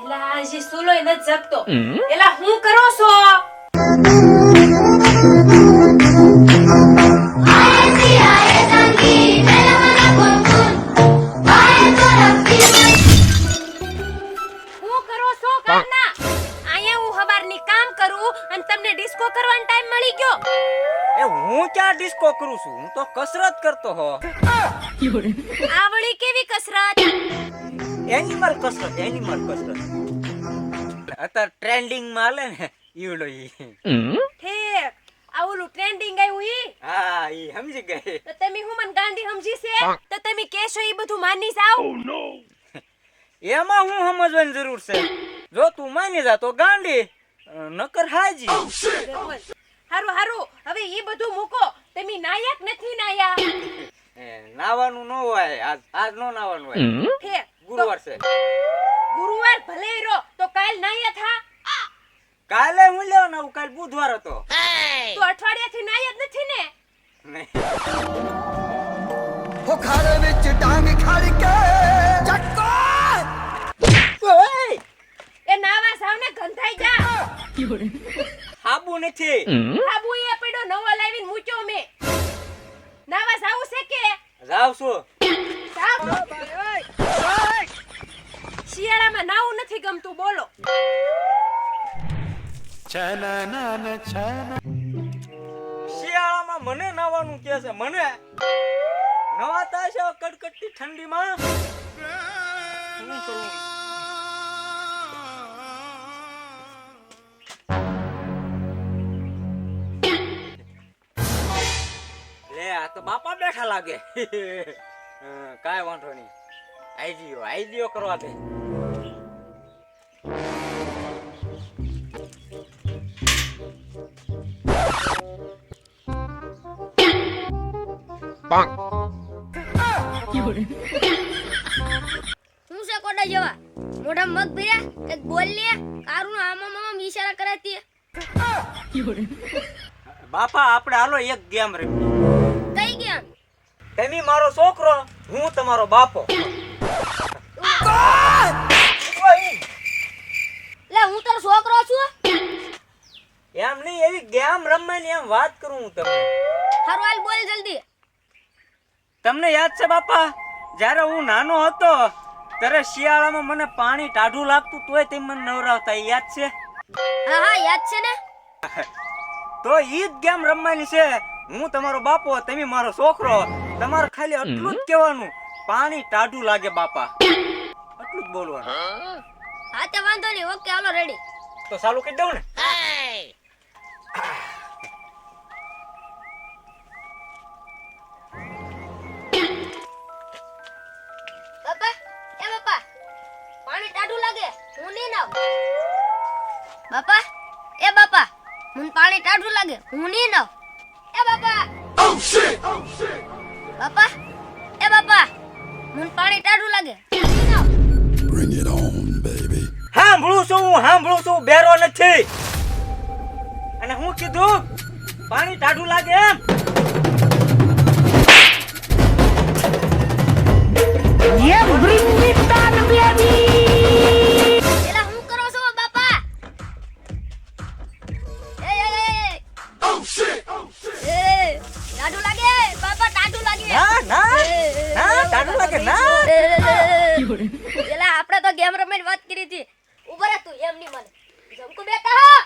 એલા હજી સુલોય ન જગતો. એલા હું કરો છો? હું કરો છો કાના? આયા હું હવારની કામ કરું અને તમને ડિસ્કો કરવાનો ટાઈમ મળી ગયો. એ હું ક્યાં ડિસ્કો કરું છું? હું તો કસરત કરતો હો. આ વળી કેવી કસરત? એનિમલ કસરત. અત્યારે ટ્રેન્ડિંગ માં હાલે ને ઈવડો ઈ. ઠીક. આ ઓલું ટ્રેન્ડિંગ આવ્યું ઈ? હા ઈ સમજી ગઈ. તો તમે હું મન ગાંડી સમજી છે? તો તમે કેશો ઈ બધું માની જાવ? એમાં હું સમજવાની જરૂર છે? જો તું માની જા તો ગાંડી, નકર હાજી. હારું હારું, હવે ઈ બધું મૂકો. તમે નાયક નથી નાયા. નાવાનું ન હોય, આજ નો નાવાનું હોય. ઠીક. ગુરુવાર છે. ગુરુવાર ભલે રો, તો કાલ નાયા થા. કાલે હું લેવા ના, કાલ બુધવાર હતો. તો અઠવાડિયાથી નાયા જ નથી ને? નહીં. ખાડે ਵਿੱਚ ટાંગ ખાડી કે ચટકો ઓય! એ નાવા સાવ ને ગંધાઈ જા. હાબુ નથી. આબુ એ પડ્યો નવો લાવીને મૂક્યો મે. નાવા સાવ છે કે? જાવ છું. સાવ. શિયાળામાં નાવું નથી ગમતું, બોલો. શિયાળામાં મને નાવાનું કે છે, મને નવાતા છે કડકડતી ઠંડીમાં. શું કરું? લે આ તો બાપા બેઠા લાગે. કાંઈ વાંધો નહીં, આઈડિયો કરવા દે. હું છે કોડા જેવા મોઢા મગ ભર્યા એક બોલ લે કારું આમાં મામા ઈશારા કરાતી બાપા આપણે હાલો એક ગેમ રમી. કઈ ગેમ? તમે મારો છોકરો, હું તમારો બાપો. લે હું તારો છોકરો છું. એમ નહીં, એવી ગેમ રમવાની એમ વાત કરું હું તમને. હારું હાલ બોલ જલ્દી. તમને યાદ છે બાપા, જ્યારે હું નાનો હતો ત્યારે શિયાળામાં મને પાણી ટાઢું લાગતું તોય તમે મને નવરાવતા, એ યાદ છે? હા હા યાદ છે ને. તો ઈ જ ગેમ રમવાની છે. હું તમારો બાપો, તમે મારો છોકરો. તમારે ખાલી આટલું જ કહેવાનું, પાણી ટાઢું લાગે બાપા, આટલું જ બોલવાનું. હા તે વાંધો નહીં, ઓકે હાલો રેડી. તો ચાલુ કરી દઉં ને? બાપા એ બાપા પાણી ટાઢું લાગે હું નહીં નાવ. બાપા એ બાપા મને પાણી ટાઢું લાગે હું નહીં નાવ. એ બાપા બાપા એ બાપા મને પાણી ટાઢું લાગે હું નહીં નાવ. Bring it on, baby. સાંભળું છું, બેરો નથી. અને હું કીધું પાણી ટાઢું લાગે એમ. એલા હું કરો છો બાપા? એ ટાઢું લાગે બાપા, ટાઢું લાગે. ના ટાઢું લાગે ના. એલા આપણે તો ગેમ રમીને વાત કરી હતી. ઉભા રહે તું, એમ નહીં મને જમકુ બેટા.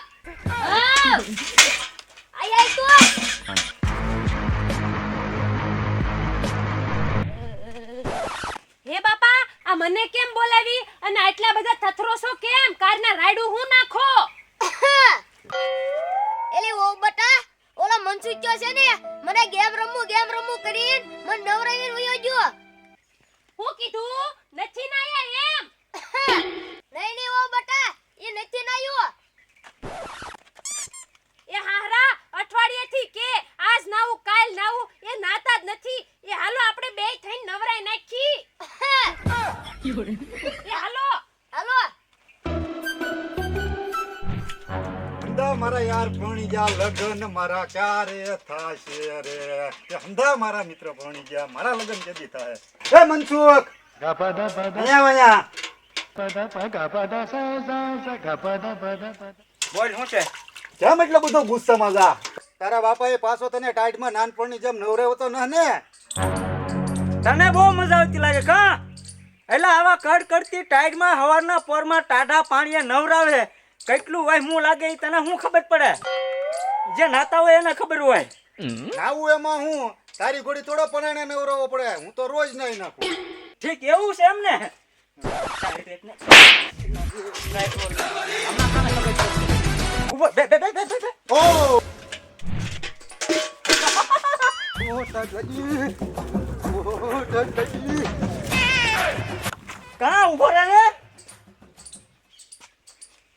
હા આઈ તું. હે બાપા, આ મને કેમ બોલાવી અને આટલા બધા થથરો છો કેમ? કારના રાયડું હું નાખો. એલી ઓ બટા ઓલો મનસુચ્યો છે ને મને ગેમ રમવું કરીને મને નવરાવીને વયો ગયો. હું કીધું નથી નાયા એમ? નહીં ઓ બટા એ નથી નાયો. એ હારા અઠવાડિયેથી કે આજ નાવું કાલ નાવું, એ નાતા જ નથી. એ હાલો આપણે બે થઈને નવરાઈ નાખી. એ હાલો હાલો. મારા યાર ભણી ગયા લગન મારા ક્યારે થાશે રે. હંધા મારા મિત્ર ભણી ગયા, મારા લગન કેદી થાય? એ મનસુખ અહીંયા બોલ શું છે? જેમ એટલો બધો ગુસ્સામાં જા તારા બાપાએ પાછો તને ટાઈટમાં નાનપણની જેમ નવરાવ્યો તો ને તને બહુ મજા આવતી લાગે કા? એટલે આવા કડકડતી ટાઈડમાં હવારના પોરમાં ટાઢા પાણીએ નવરાવે કેટલું વહેમું લાગે ઈ તને શું ખબર પડે? જે નાતા હોય એને ખબર હોય. નાવું એમાં હું તારી ઘોડી થોડો પરાણે નવરાવવો પડે. હું તો રોજ નહીં નાખું. ઠીક એવું છે એમ ને? ઉભો, બે. ઓ ઓ ટાટલાજી. ઓ ટાટલાજી. કાં ઉભો રહે ને?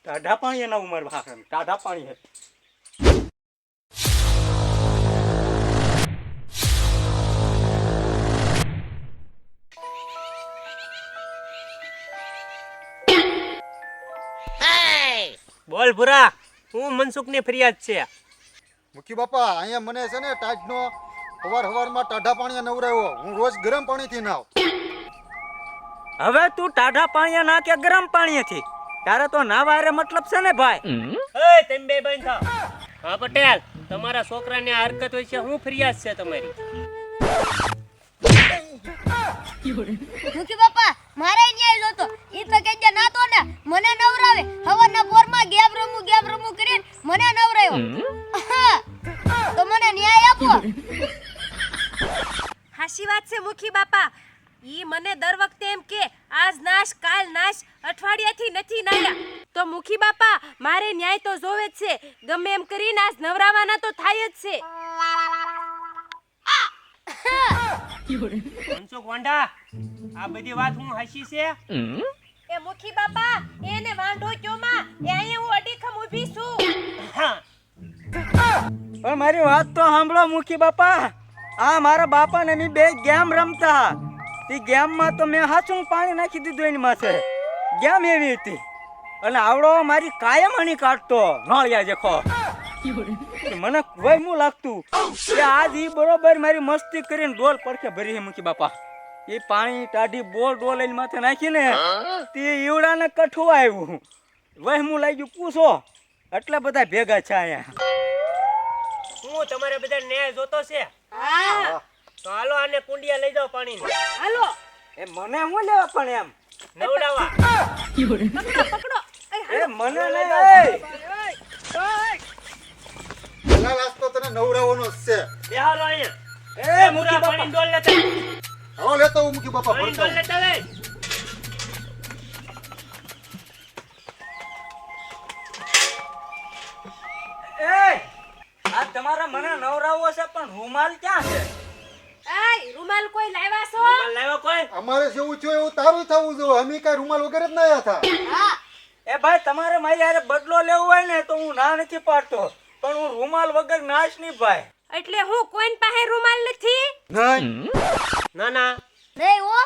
ટાઢા પાણી એના ઉમર ભાખર ટાઢા પાણી હે. બોલ ભૂરા, હું મનસુખની ફરિયાદ છે. મુખી બાપા અહીંયા મને છે ને ટાઈટનો હવારમાં ટાઢા પાણીએ નવરાવ્યો. હું રોજ ગરમ પાણીથી નાવ. હવે તું ટાઢા પાણીએ ના કે ગરમ પાણીએથી? તારે તો નાવા હારે મતલબ છે ને ભાઈ? એ તમે બે બંધ થાવ. હા પટેલ, તમારા છોકરાની આ હરકત હોય છે, હું ફરિયાદ છે તમારી. મુખી બાપા મારે ન્યાય જોતો. ઈ તો કેજે નાતો ને મને નવરાવે. હવારના પોરમાં ગેમ રમું કરીને મને નવરાવ્યો. તો મને ન્યાય આપો. હાચી વાત છે મુખી બાપા. ઈ મને દર વખતે એમ કે આજ નાશ કાલ નાશ, અઠવાડિયાથી નથી નાયા. તો મુખી બાપા મારે ન્યાય તો જોવે જ છે. ગમે એમ કરીને આજ નવરાવાના તો થાય જ છે. મનસુખ વાંઢા, આ બધી વાત હું હાચી છે? એ મુખી બાપા એને વાંઢો ક્યો માં? એ અહીંયા હું અડીખમ ઊભી છું. હા, પણ મારી વાત તો સાંભળો મુખી બાપા. આ મારા બાપા ને બે ગેમ રમતા. તે ગેમમાં તો મેં હાચું પાણી નાખી દીધું એની માથે. ગેમ એવી હતી અને આવડો મારી કાયમ હણી કાઢતો નળિયા જેખો. મને વહેમું લાગતું કે આજ ઈ બરોબર મારી મસ્તી કરીને ડોલ પડખે ભરી મુખી બાપા. એ પાણી ટાઢી ડોલ એની માથે નાખીને તે ઈવડાને કઠું આવ્યું. વહેમું લાગ્યું પૂછો. એટલે બધા ભેગા છે અહીંયા. હું તમારે બધા ન્યાય જોતો છે? હા તો હાલો આને કુંડિયા લઈ જાઓ પાણીની. હાલો એ મને હું લેવા પણ એમ નવડાવા. પકડો. એ મને નહીં. પેલા લાસ્ટ તો તને નવરાવવાનો જ છે. બે હાલો અહીંયા. એ એ મુખી ભૂરા, બાપા પાણીની ડોલ લેતા આવ. હવે લેતો હું મુખી બાપા પાણીની ભરતો. ડોલ લેતા આવ. એ આ તમારા મને નવરાવો છે પણ રૂમાલ ક્યાં છે? એય રૂમાલ કોઈ લાવ્યા છો? રૂમાલ લાવ્યો કોઈ? અમારે જેવું થયું એવું તારું થવું જોઈએ. અમે કઈ રૂમાલ વગર જ ના હતા. હા એ ભાઈ તમારે મારી હારે બદલો લેવો હોય ને તો હું ના નથી પાડતો, પણ હું રૂમાલ વગર નાશ નહીં ભાઈ. એટલે હું કોઈન પાસે રૂમાલ નથી. નહીં ના ના, નહીં હો.